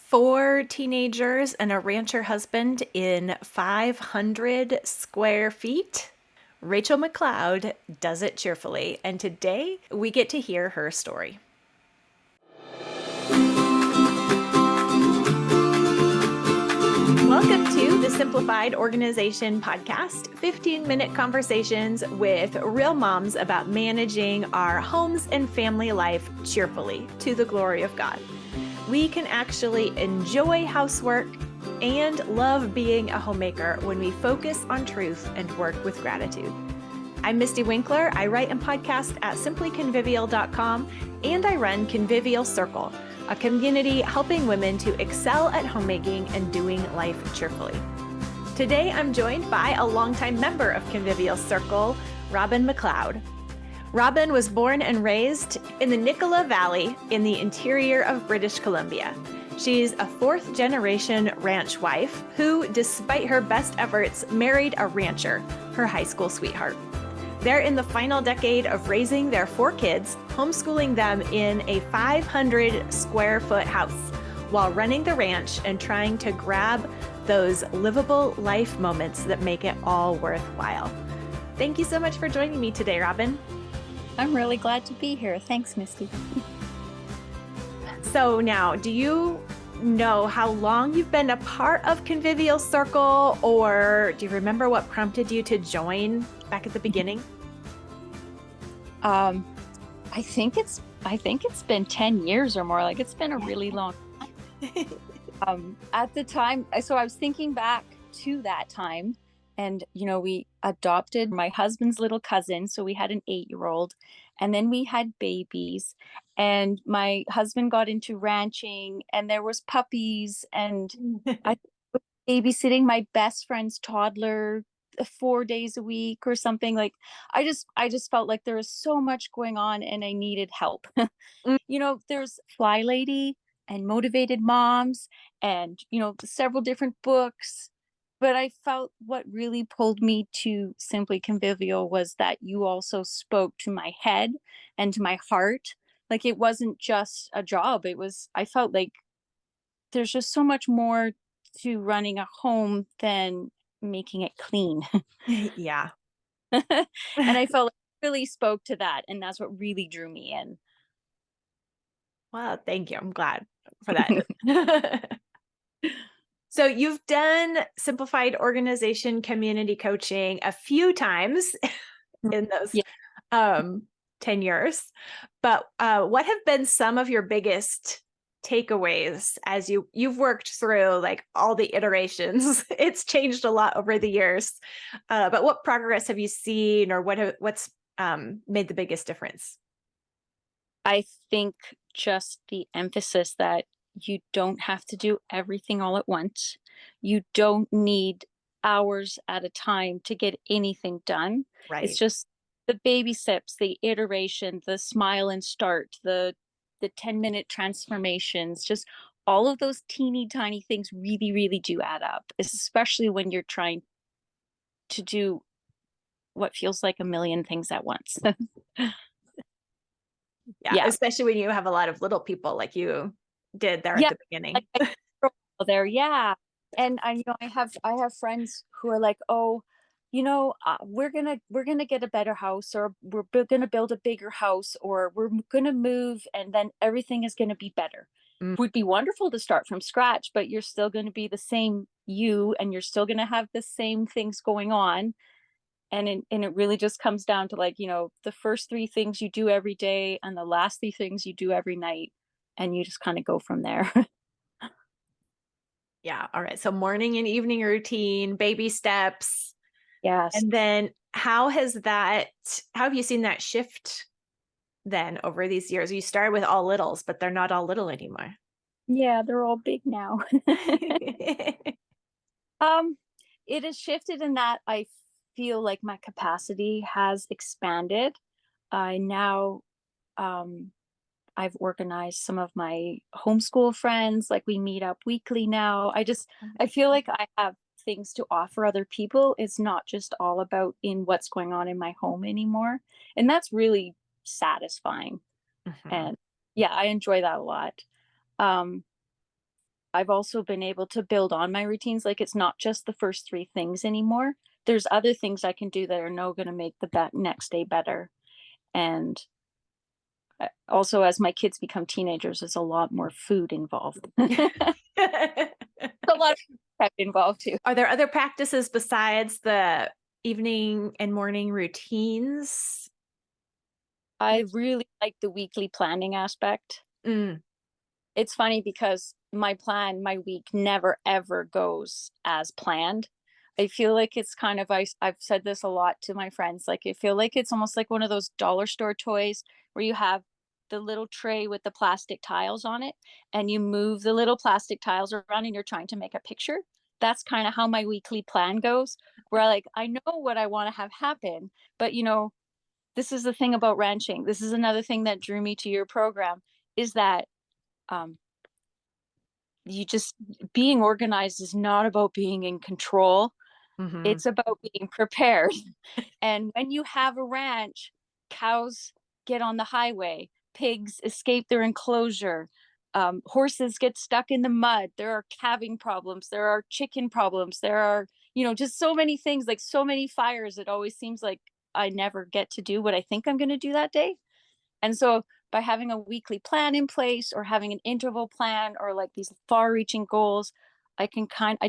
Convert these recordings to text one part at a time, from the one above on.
4 teenagers and a rancher husband in 500 square feet. Rachel McLeod does it cheerfully, and today we get to hear her story. Welcome to the Simplified Organization Podcast, 15-minute conversations with real moms about managing our homes and family life cheerfully to the glory of God. We can actually enjoy housework and love being a homemaker when we focus on truth and work with gratitude. I'm Mystie Winckler. I write and podcast at simplyconvivial.com, and I run Convivial Circle, a community helping women to excel at homemaking and doing life cheerfully. Today, I'm joined by a longtime member of Convivial Circle, Robyn McLeod. Robyn was born and raised in the Nicola Valley in the interior of British Columbia. She's a fourth-generation ranch wife who, despite her best efforts, married a rancher, her high school sweetheart. They're in the final decade of raising their 4 kids, homeschooling them in a 500 square foot house while running the ranch and trying to grab those livable life moments that make it all worthwhile. Thank you so much for joining me today, Robyn. I'm really glad to be here. Thanks, Mystie. So now, do you know how long you've been a part of Convivial Circle, or do you remember what prompted you to join back at the beginning? I think it's been 10 years or more. Like, it's been a really long time. At the time, so I was thinking back to that time, and we adopted my husband's little cousin, so we had an 8-year-old, and then we had babies, and my husband got into ranching, and there was puppies, and I was babysitting my best friend's toddler 4 days a week or something. Like, I just felt like there was so much going on and I needed help. There's Fly Lady and Motivated Moms and several different books, but I felt what really pulled me to Simply Convivial was that you also spoke to my head and to my heart. Like, it wasn't just a job. I felt like there's just so much more to running a home than making it clean. Yeah. And I felt like it really spoke to that. And that's what really drew me in. Well, thank you. I'm glad for that. So you've done simplified organization community coaching a few times in those Yeah. 10 years, but what have been some of your biggest takeaways as you've worked through like all the iterations? It's changed a lot over the years, but what progress have you seen, or what's made the biggest difference? I think just the emphasis that you don't have to do everything all at once. You don't need hours at a time to get anything done. It's Right. just the baby steps, the iteration, the smile and start, the 10-minute transformations, just all of those teeny tiny things really, really do add up, especially when you're trying to do what feels like a million things at once. Yeah. Yeah. Especially when you have a lot of little people like you did there at Yeah. the beginning. Like there. Yeah. And I have friends who are like, oh, we're gonna get a better house, or gonna build a bigger house, or we're gonna move, and then everything is gonna be better. Mm, Would be wonderful to start from scratch, but you're still gonna be the same you, and you're still gonna have the same things going on. And it really just comes down to, like, the first 3 things you do every day and the last 3 things you do every night, and you just kind of go from there. yeah. All right. So morning and evening routine, baby steps. Yes. And then how have you seen that shift then over these years? You started with all littles, but they're not all little anymore. Yeah, they're all big now. Um, it has shifted in that I feel like my capacity has expanded. I now, um, I've organized some of my homeschool friends, like we meet up weekly now. I feel like I have things to offer other people. It's not just all about in what's going on in my home anymore. And that's really satisfying. Mhm. And yeah, I enjoy that a lot. Um, I've also been able to build on my routines. Like, it's not just the first three things anymore. There's other things I can do that are now going to make the next day better. And also, as my kids become teenagers, there's a lot more food involved. A lot of prep involved too. Are there other practices besides the evening and morning routines? I really like the weekly planning aspect. Mm. It's funny because my week never ever goes as planned. I feel like it's kind of, I've said this a lot to my friends. Like, I feel like it's almost like one of those dollar store toys where you have the little tray with the plastic tiles on it, and you move the little plastic tiles around and you're trying to make a picture. That's kind of how my weekly plan goes, where I know what I want to have happen, but this is the thing about ranching. This is another thing that drew me to your program, is that um, you just being organized is not about being in control. Mm-hmm. It's about being prepared. And when you have a ranch, cows get on the highway, pigs escape their enclosure, horses get stuck in the mud. There are calving problems. There are chicken problems. There are, just so many things, like so many fires. It always seems like I never get to do what I think I'm going to do that day. And so by having a weekly plan in place, or having an interval plan, or like these far reaching goals, I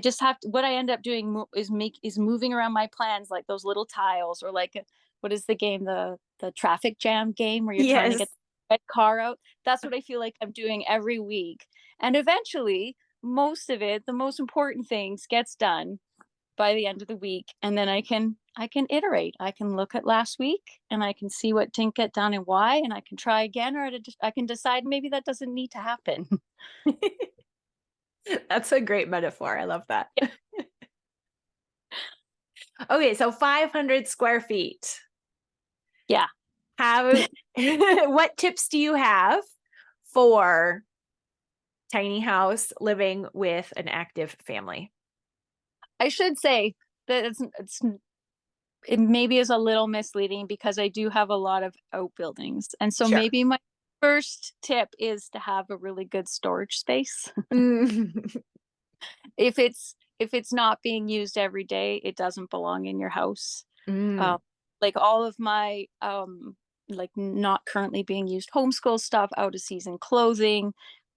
just have to, what I end up doing is moving around my plans, like those little tiles, or like, what is the game? The traffic jam game where you're trying to Yes. get the red car out. That's what I feel like I'm doing every week. And eventually, most of it, the most important things, gets done by the end of the week, and then I can iterate. I can look at last week and I can see what didn't get done and why, and I can try again, or I can decide maybe that doesn't need to happen. That's a great metaphor. I love that. Okay, so 500 square feet. Yeah. What tips do you have for tiny house living with an active family? I should say that it maybe is a little misleading, because I do have a lot of outbuildings. And so Sure. maybe my first tip is to have a really good storage space. Mm. If it's not being used every day, it doesn't belong in your house. Mm. Um, like all of my like not currently being used homeschool stuff, out of season clothing,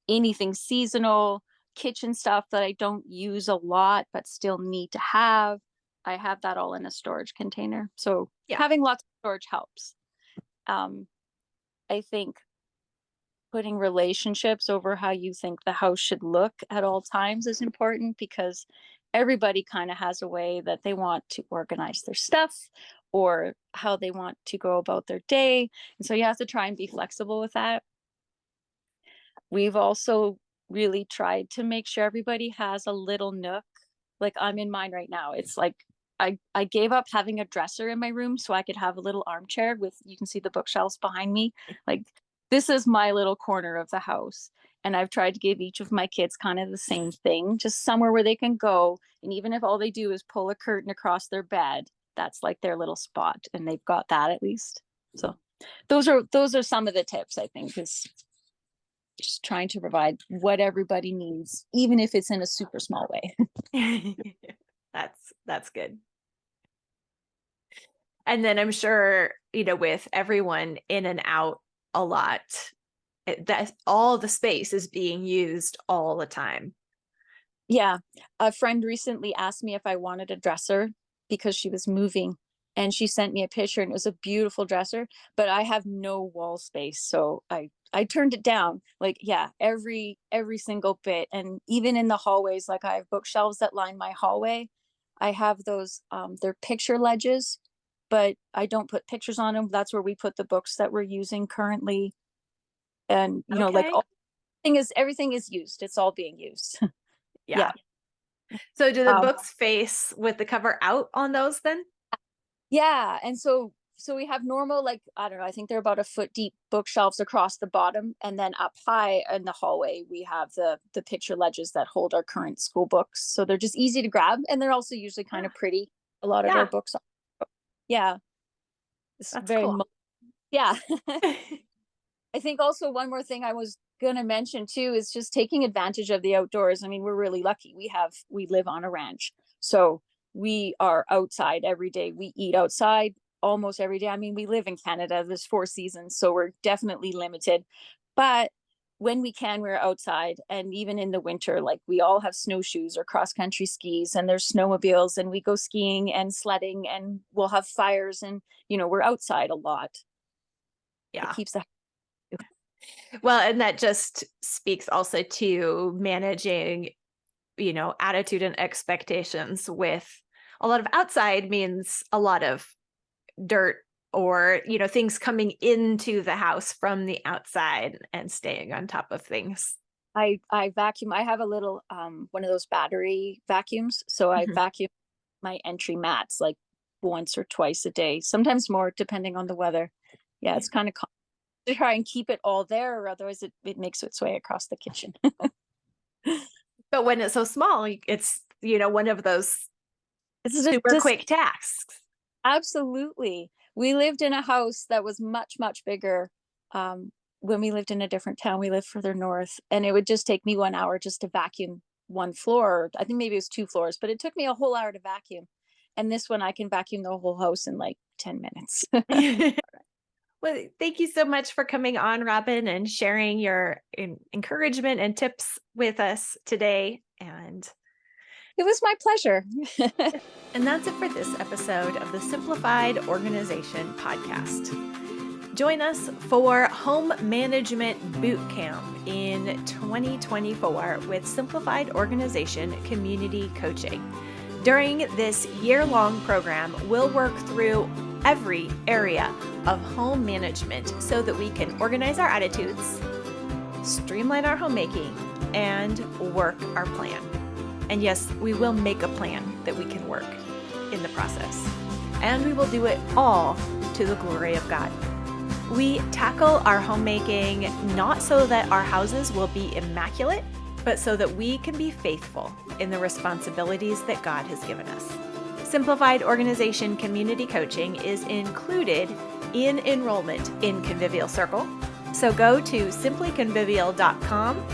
anything seasonal, kitchen stuff that I don't use a lot but still need to have, I have that all in a storage container. So Yeah. having lots of storage helps. um I think putting relationships over how you think the house should look at all times is important, because everybody kind of has a way that they want to organize their stuff, or how they want to go about their day. And so you have to try and be flexible with that. We've also really tried to make sure everybody has a little nook. Like, I'm in mine right now. It's like I gave up having a dresser in my room so I could have a little armchair with, you can see the bookshelves behind me. Like, this is my little corner of the house. And I've tried to give each of my kids kind of the same thing, just somewhere where they can go. And even if all they do is pull a curtain across their bed, that's like their little spot. And they've got that at least. So those are some of the tips, I think, is just trying to provide what everybody needs, even if it's in a super small way. That's good. And then I'm sure, with everyone in and out a lot, that all the space is being used all the time. Yeah. A friend recently asked me if I wanted a dresser because she was moving, and she sent me a picture, and it was a beautiful dresser, but I have no wall space. So I turned it down. Like, yeah, every single bit. And even in the hallways, like, I have bookshelves that line my hallway. I have those, they're picture ledges, but I don't put pictures on them. That's where we put the books that we're using currently. And, like, Okay. everything is used. It's all being used. Yeah. Yeah. So do the Um, books face with the cover out on those then? Yeah. And so we have normal, like, I don't know, I think they're about a foot deep bookshelves across the bottom. And then up high in the hallway, we have the picture ledges that hold our current school books. So they're just easy to grab. And they're also usually kind of pretty. A lot of our Yeah, books are. Yeah. It's that's very, cool. yeah. I think also one more thing I was going to mention too is just taking advantage of the outdoors. I mean, we're really lucky. We live on a ranch. So we are outside every day. We eat outside almost every day. I mean, we live in Canada. There's 4 seasons, so we're definitely limited. But when we can, we're outside. And even in the winter, like we all have snowshoes or cross country skis, and there's snowmobiles, and we go skiing and sledding, and we'll have fires, and we're outside a lot. It Yeah. keeps the Well, and that just speaks also to managing, attitude and expectations with a lot of outside means a lot of dirt or, things coming into the house from the outside and staying on top of things. I vacuum. I have a little one of those battery vacuums, so I Mhm. vacuum my entry mats like once or twice a day, sometimes more depending on the weather. Yeah, it's kind of to try and keep it all there, or otherwise it makes its way across the kitchen. But when it's so small, it's, one of those It's super just quick tasks. absolutely. We lived in a house that was much, much bigger. When we lived in a different town, we lived further north, and it would just take me 1 hour just to vacuum one floor. I think maybe it was 2 floors, but it took me a whole hour to vacuum. And this one, I can vacuum the whole house in like 10 minutes. Well, thank you so much for coming on, Robyn, and sharing your encouragement and tips with us today. And It was my pleasure. that's it for this episode of the Simplified Organization Podcast. Join us for Home Management Boot Camp in 2024 with Simplified Organization Community Coaching. During this year-long program, we'll work through every area of home management so that we can organize our attitudes, streamline our homemaking, and work our plan. And yes, we will make a plan that we can work in the process. And we will do it all to the glory of God. We tackle our homemaking not so that our houses will be immaculate, but so that we can be faithful in the responsibilities that God has given us. Simplified Organization Community Coaching is included in enrollment in Convivial Circle. So go to simplyconvivial.com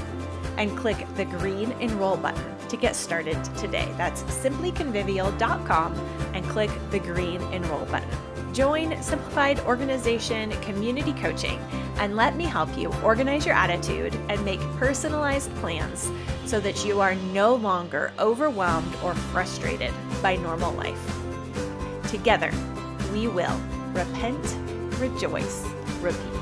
and click the green Enroll button to get started today. That's simplyconvivial.com and click the green Enroll button. Join Simplified Organization Community Coaching and let me help you organize your attitude and make personalized plans so that you are no longer overwhelmed or frustrated by normal life. Together, we will repent, rejoice, repeat.